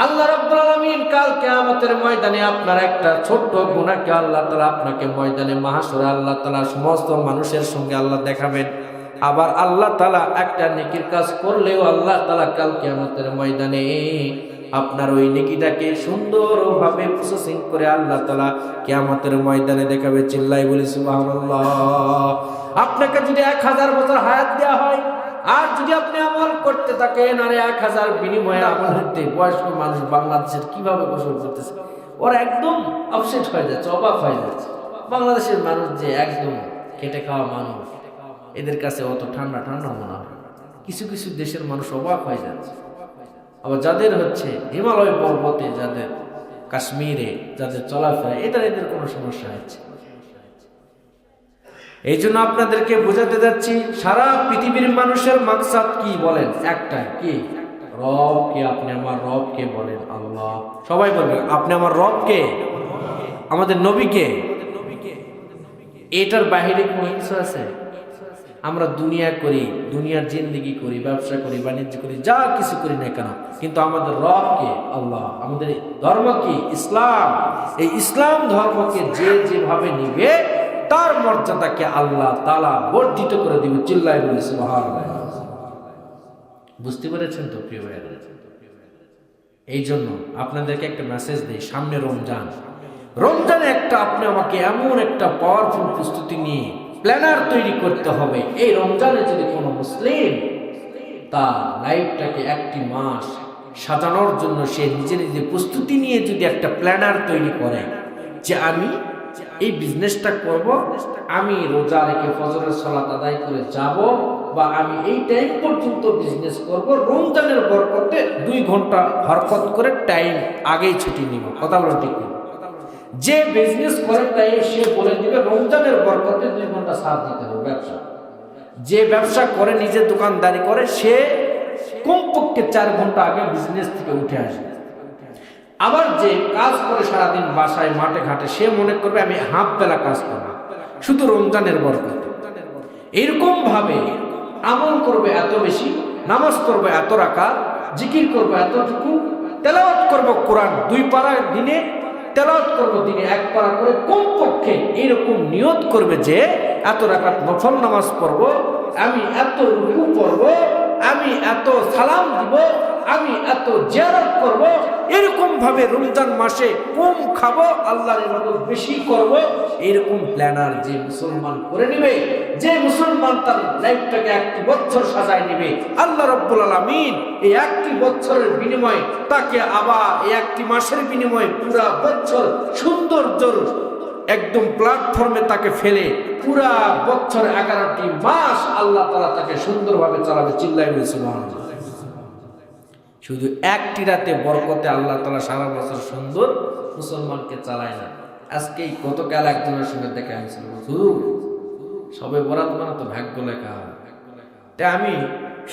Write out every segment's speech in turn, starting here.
আল্লাহ রাব্বুল আলামিন কাল কিয়ামতের ময়দানে আপনার একটা ছোট্ট গুনাহকে আল্লাহ তাআলা আপনাকে ময়দানে মাহশরে আল্লাহ তাআলা সমস্ত মানুষের সঙ্গে আল্লাহ দেখাবেন। আবার আল্লাহ তাআলা একটা নেকির কাজ করলেও আল্লাহ তাআলা কাল কিয়ামতের ময়দানে আপনার ওই নেকিটাকে সুন্দরভাবে প্রসেসিং করে আল্লাহ তাআলা কিয়ামতের ময়দানে দেখাবে। চিল্লাই বলি সুবহানাল্লাহ। আপনাকে যদি 1000 বছর হায়াত দেওয়া হয়, আর যদি আপনি আমল করতে থাকেন, আর 1000 বিনিময়ে আমল হতে বয়স্ক মানুষ বাংলাদেশের কিভাবে গোসল করতেছে, ওরা একদম আপসেট হয়ে যাচ্ছে, অবাক হয়ে যাচ্ছে। বাংলাদেশের মানুষ যে একদম খেটে খাওয়া মানুষ, এদের কাছে অত ঠান্ডা ঠান্ডা মনে হয়। কিছু কিছু দেশের মানুষ অবাক হয়ে যাচ্ছে। আবার যাদের হচ্ছে হিমালয় পর্বতে, যাদের কাশ্মীরে যাদের চলাফেরা, এদের কোনো সমস্যা হচ্ছে। এই জন্য আপনাদেরকে বোঝাতে যাচ্ছি, সারা পৃথিবীর মানুষের মাকসাদ কি বলেন? একটা, কি? রবকে। আপনি আমার রবকে বলেন আল্লাহ। সবাই বলবেন আপনি আমার রবকে, আমাদের নবীকে। এটার বাহিরে কোনো কিছু আছে? আমরা দুনিয়া করি, দুনিয়ার জিন্দেগি করি, ব্যবসা করি, বাণিজ্য করি, যা কিছু করি না কেন, কিন্তু আমাদের রবকে আল্লাহ। আমাদের ধর্ম কি? ইসলাম। এই ইসলাম ধর্মকে যে যেভাবে নিবে তার মর্যাদাকে আল্লাহ তাআলা বর্ধিত করে দিবে। চিল্লায় বলি সুবহানাল্লাহ। বুঝতে পেরেছেন তো প্রিয় ভাইরা? এই জন্য আপনাদেরকে একটা মেসেজ দেই, সামনে রমজান। রমজানে একটা আপনি আমাকে এমন একটা পাওয়ারফুল প্রস্তুতি নিয়ে প্ল্যানার তৈরি করতে হবে। এই রমজানে যদি কোনো মুসলিম তার লাইফটাকে একটি মাস সাজানোর জন্য সে নিজে নিজে প্রস্তুতি নিয়ে যদি একটা প্ল্যানার তৈরি করে, যে আমি এই বিজনেসটা করব, আমি রোজা রেখে ফজরের সালাত আদায় করে যাব, বা আমি এই টাইম পর্যন্ত বিজনেস করব, রমজানের বরকতে 2 ঘন্টা হরকত করে টাইম আগেই ছুটি নিব। কথা বলো ঠিক না? যে বিজনেস করে তাই সে বলে দিবে রমজানের বরকতে 2 ঘন্টা সাথ দিতে হবে ব্যবসা। যে ব্যবসা করে, নিজের দোকানদারি করে, সে কমপক্ষে 4 ঘন্টা আগে বিজনেস থেকে উঠে আসবে। আবার যে কাজ করে সারাদিন বাসায় মাঠে ঘাটে, সে মনে করবে আমি হাফ বেলা কাজ করব শুধু রমজানের বরকতে। এরকম ভাবে আমল করবে এত বেশি, নামাজ করবে এত রাকাত, জিকির করবে এতটুকু, তেলাওয়াত করব কোরআন 2 পারা দিনে, তেলাওয়াত করব দিনে 1 পারা করে, কমপক্ষে এরকম নিয়ত করবে যে এত রাকাত নফল নামাজ পড়ব, আমি এত রুকু পড়ব, আমি এত সালাম দিব, আমি এত জিয়ারত করব। এরকম ভাবে রমজান মাসে কম খাবো, আল্লাহর ইবাদত বেশি করব। এরকম প্ল্যানার যে মুসলমান করে নেবে, যে মুসলমান তার লাইফটাকে 1 বছর সাজায় নেবে, আল্লাহ রাব্বুল আলামিন এই 1 বছরের বিনিময়ে তাকে আবার এই 1 মাসের বিনিময়ে পুরা বছর সৌন্দর্যর একদম প্ল্যাটফর্মে তাকে ফেলে পুরা বছর 11টি মাস আল্লাহ তাআলা তাকে সুন্দরভাবে চালাবে। চিল্লায় বলি সুবহানাল্লাহ। শুধু 1টি রাতে বরকতে আল্লাহ তাআলা সারা বছর সুন্দর মুসলমানকে চালায় না। আজকেই গতকাল একজনের সঙ্গে দেখা হয়েছিল, হুজুর সবে বরাত মানে তো ভাগ্য লেখা হয়। তাই আমি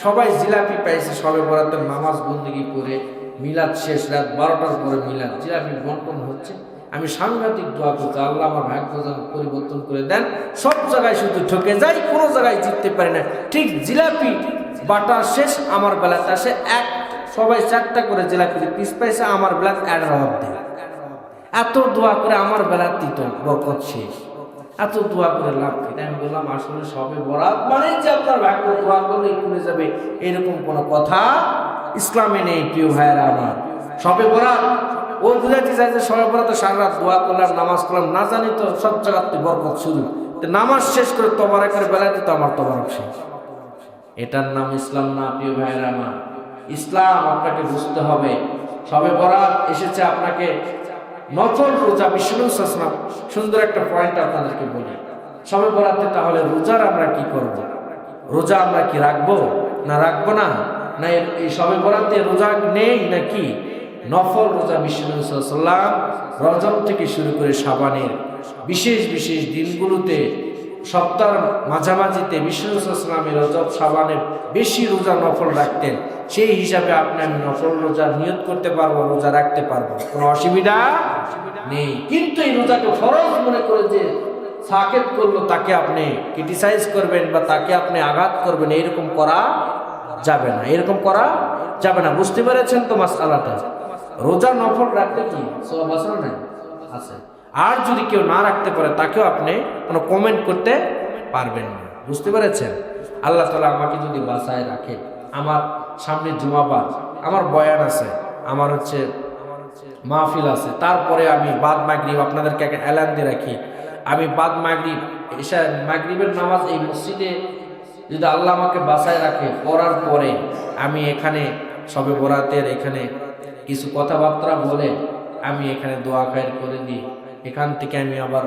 সবাই জিলাপি পাইছে, সবে বরাতের নামাজ বন্দেগী করে, মিলাদ শেষ রাত 12টার পরে মিলাদ, জিলাপি বন্টন হচ্ছে। আমি সাংঘাতিক দোয়া করছি, আল্লাহ আমার ভাগ্য যেন পরিবর্তন করে দেন। সব জায়গায় শুধু ঠকে যাই, কোনো জায়গায় জিততে পারি না। ঠিক জিলাপি বাটা শেষ, আমার বেলাতে আসে সবাই 4টা করে জিলাপির পিস পাইছে, আমার বেলা 11 দেয়। এত দোয়া করে আমার বেলা দিত, বরকত শেষ। এত দোয়া করে লাভ কি? আমি বললাম আসলে সবে বরাত মানে যে আপনার ভাগ্য দোয়া করলেই খুলে যাবে, এরকম কোনো কথা ইসলামে নেই প্রিয় ভাইয়েরা আমার। সবে বরাত ও বুঝাতে চাই যে সবে বরাতে সারা রাত দোয়া করলাম, নামাজ করলাম, না জানি তো সব জায়গাতে বরকত শুরু। নামাজ শেষ করে তোমার করে বেলা দিত, আমার তোমার শেষ। এটার নাম ইসলাম না প্রিয় ভাইয়েরা আমার। ইসলাম আপনাকে বুঝতে হবে। সবে বরাত এসেছে, আপনাকে নফল রোজা। বিষ্ণু সাসনাম সুন্দর একটা পয়েন্ট আপনাদেরকে বলি। সবে বরাতে তাহলে রোজার আমরা কি করব? রোজা আমরা কি রাখবো না রাখবো না? না এই সবে বরাতে রোজা নেই নাকি? নফল রোজা বিষ্ণু সাল্লাল্লাহু রজব থেকে শুরু করে শাবানের বিশেষ বিশেষ দিনগুলোতে, সপ্তাহের মাঝামাঝিতে বিষ্ণু সাল্লাল্লাহু রজব শাবানে বেশি রোজা নফল রাখতেন। সেই হিসাবে আপনি আমি নফল রোজা নিয়ত করতে পারবো, রোজা রাখতে পারবো, কোনো অসুবিধা নেই। কিন্তু এই রোজাকে ফরজ মনে করে যে সাকেত করলো তাকে আপনি ক্রিটিসাইজ করবেন বা তাকে আপনি আঘাত করবেন, এরকম করা যাবে না, এরকম করা যাবে না। বুঝতে পেরেছেন তো মাসআলাটা? রোজা নফল রাখলে কি সওয়াব আছে না? আছে। আর যদি কেউ না রাখতে পারে তাকেও আপনি কোনো কমেন্ট করতে পারবেন না। বুঝতে পেরেছেন? আল্লাহ তাআলা আমাকে যদি বাঁচায় রাখে, আমার সামনে জুমাবার, আমার বয়ান আছে, আমার মাহফিল আছে, তারপরে আমি বাদ মাগরিব আপনাদেরকে একটা এলান দিয়ে রাখি, আমি বাদ মাগরিব এশা মাগরিবের নামাজ এই মসজিদে যদি আল্লাহ আমাকে বাঁচায় রাখে, পড়ার পরে আমি এখানে সবে বরাতের এখানে কিছু কথাবার্তা বলে আমি এখানে দোয়া খায়ের করে দিই, এখান থেকে আমি আবার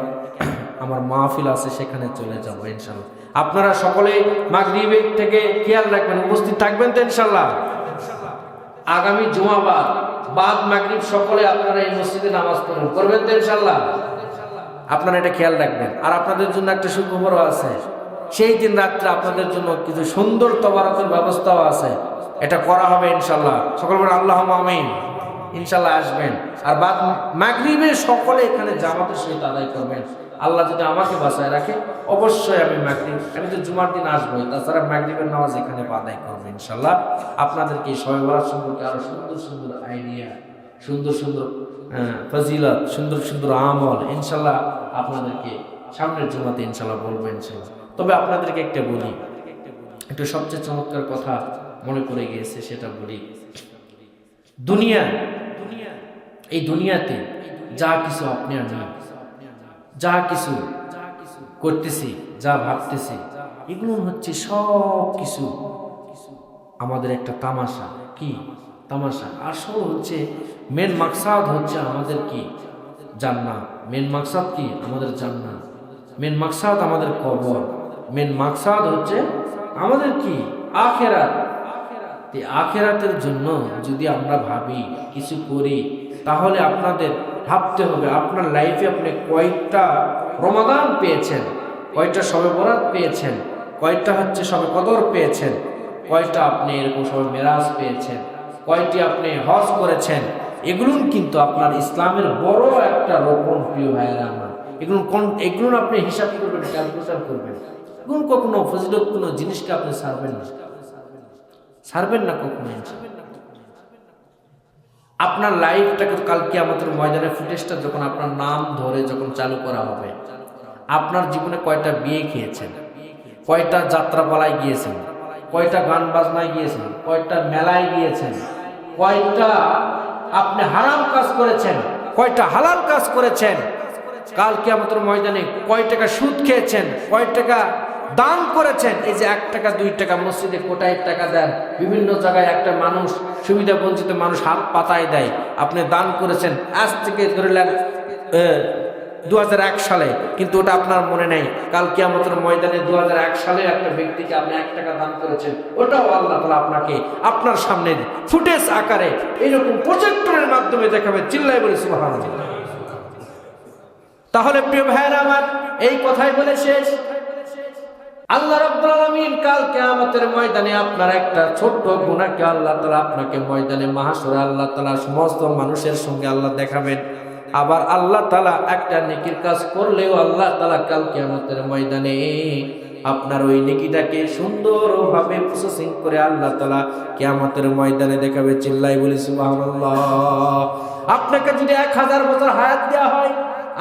আমার মাহফিল আছে সেখানে চলে যাব ইনশাআল্লাহ। আপনারা সকলেই মাগরিবের থেকে খেয়াল রাখবেন, উপস্থিত থাকবেন তো ইনশাআল্লাহ। আগামী জুমাবার বাদ মাগরিব সকলে আপনারা এই মসজিদে নামাজ পড়বেন, করবেন তো ইনশাআল্লাহ। আপনারা এটা খেয়াল রাখবেন। আর আপনাদের জন্য একটা সুখবরও আছে, সেই দিন রাত্রে আপনাদের জন্য কিছু সুন্দর তবারকের ব্যবস্থাও আছে, এটা করা হবে ইনশাআল্লাহ। সকল বলেন আল্লাহুম্মা আমিন। ইনশাআল্লাহ আসবেন। আর বাদ মাগরিবে সকলে এখানে জামাতের সহিত আদায় করবেন। আল্লাহ যদি আমাকে বাঁচায় রাখে অবশ্যই আমি মাগরিব, আমি তো জুমার দিন আসবোই, তাছাড়া মাগরিবের নামাজ এখানে আদায় করবো ইনশাআল্লাহ। আপনাদেরকে শবে বরাত সম্পর্কে আরো সুন্দর সুন্দর আইডিয়া, সুন্দর সুন্দর ফজিলত, সুন্দর সুন্দর আমল ইনশাআল্লাহ আপনাদেরকে সামনের জুমাতে ইনশাআল্লাহ বলবো ইনশাআল্লাহ। তবে আপনাদেরকে একটা বলি, একটু সবচেয়ে চমৎকার কথা মনে পড়ে গিয়েছে, সেটা বলি। এই দুনিয়াতে যা কিছু আপনি আমি যা কিছু করতেছি, যা ভাবতেছি, এগুলো হচ্ছে সব কিছু আমাদের একটা তামাশা। কি তামাশা? আসল হচ্ছে মেন মাকসাদ হচ্ছে আমাদের কি? জান্নাত। মেন মাকসাদ কি? আমাদের জান্নাত। মেন মাকসাদ আমাদের কবর। মেন মাকসাদ হচ্ছে আমাদের কি? আখিরাত। আখিরাতের জন্য যদি আমরা ভাবি, কিছু করি, তাহলে আপনাদের ভাবতে হবে আপনার লাইফে আপনি কয়টা রমাদান পেয়েছেন, কয়টা শবে বরাত পেয়েছেন, কয়টা শবে কদর পেয়েছেন, কয়টা আপনি এরকম শবে মেরাজ পেয়েছেন, কয়টি আপনি হজ করেছেন। এগুলো কিন্তু আপনার ইসলামের বড় একটা রোপণ, প্রিয় ভাইয়েরা আমার। এগুলো আপনি হিসাব করবেন, ক্যালকুলেশন করবেন। এগুলো কখনো ফজিলত কোনো জিনিসকে আপনি ছাড়বেন না কখনো। আপনার লাইফটাকে কাল কিয়ামতের ময়দানে ফুটেজটা যখন আপনার নাম ধরে যখন চালু করা হবে, আপনার জীবনে কয়টা বিয়ে খেয়েছেন, কয়টা যাত্রাপালায় গিয়েছেন, কয়টা গান বাজনায় গিয়েছেন, কয়টা মেলায় গিয়েছেন, কয়টা আপনি হারাম কাজ করেছেন, কয়টা হালাল কাজ করেছেন, কাল কিয়ামতের ময়দানে কয় টাকা সুদ খেয়েছেন, কয় টাকা দান করেছেন। এই যে 1 টাকা 2 টাকা মসজিদে কোটায় টাকা দেন, বিভিন্ন জায়গায় একটা মানুষ, সুবিধা বঞ্চিত মানুষ হাত পাতায় দেয়, আপনি দান করেছেন। আজ থেকে ধরলেন 2001 সালে, কিন্তু ওটা আপনার মনে নেই। কাল কিয়ামতের ময়দানে 2001 সালে একটা ব্যক্তিকে আপনি 1 টাকা দান করেছেন, ওটাও আল্লাহ তাআলা আপনাকে আপনার সামনে ফুটেজ আকারে এইরকম প্রজেক্টরের মাধ্যমে দেখাবে। চিল্লায় বলে সুবহানাল্লাহ। তাহলে প্রিয় ভাইয়েরা আমার, এই কথাই বলে শেষ। আল্লাহ রাব্বুল আলামিন কাল কিয়ামতের ময়দানে আপনার একটা ছোট্ট গুনাহকে আল্লাহ তাআলা আপনাকে ময়দানে মাহশরে আল্লাহ তাআলা সমস্ত মানুষের সঙ্গে আল্লাহ দেখাবেন। আবার আল্লাহ তাআলা একটা নেকির কাজ করলেও আল্লাহ তাআলা কাল কিয়ামতের ময়দানে আপনার ওই নেকিটাকে সুন্দরভাবে প্রসেসিং করে আল্লাহ তাআলা কিয়ামতের ময়দানে দেখাবে। চিল্লাই বলি সুবহানাল্লাহ। আপনাকে যদি 1000 বছর হায়াত দেওয়া হয়,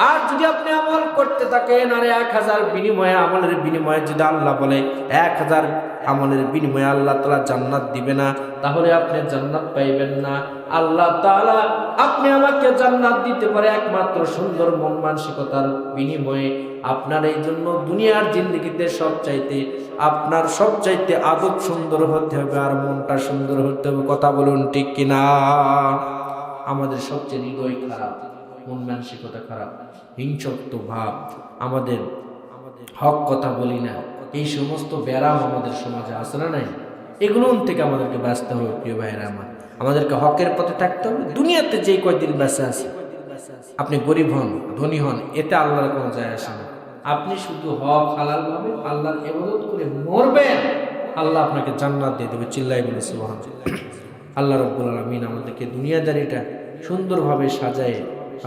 আর যদি আপনি আমল করতে থাকেন, আর 1000 বিনিময়ে, আমলের বিনিময়ে যদি আল্লাহ বলে 1000 আমলের বিনিময়ে আল্লাহ তাআলা জান্নাত দিবে না, তাহলে আপনি জান্নাত পাইবেন না। আল্লাহ তাআলা আপনি আমাকে জান্নাত দিতে পারে একমাত্র সুন্দর মন মানসিকতার বিনিময়ে। আপনার এই জন্য দুনিয়ার জিন্দেগিতে আপনার সবচাইতে আদব সুন্দর হতে হবে, আর মনটা সুন্দর হতে হবে। কথা বলুন ঠিক কিনা? আমাদের সবচেয়ে হৃদয় খারাপ, মন মানসিকতা খারাপ, হিংসুক ভাব, আমাদের হক কথা বলি না, এই সমস্ত ব্যারাম আমাদের সমাজে আছে না নাই? এগুলো থেকে আমাদেরকে বাঁচতে হবে প্রিয় ভাইয়েরা আমার। আমাদেরকে হকের পথে থাকতে হবে। দুনিয়াতে যেই কয়দিন বেঁচে আছে, আপনি গরিব হন ধনী হন, এতে আল্লাহর কোনো যায় আসে না। আপনি শুধু হক হালাল ভাবে আল্লাহর ইবাদত করে মরবেন, আল্লাহ আপনাকে জান্নাত দিয়ে দেবে। চিল্লাই বলে সুবহানাল্লাহ। আল্লাহ রাব্বুল আলামিন আমাদেরকে দুনিয়াদারিটা সুন্দরভাবে সাজায়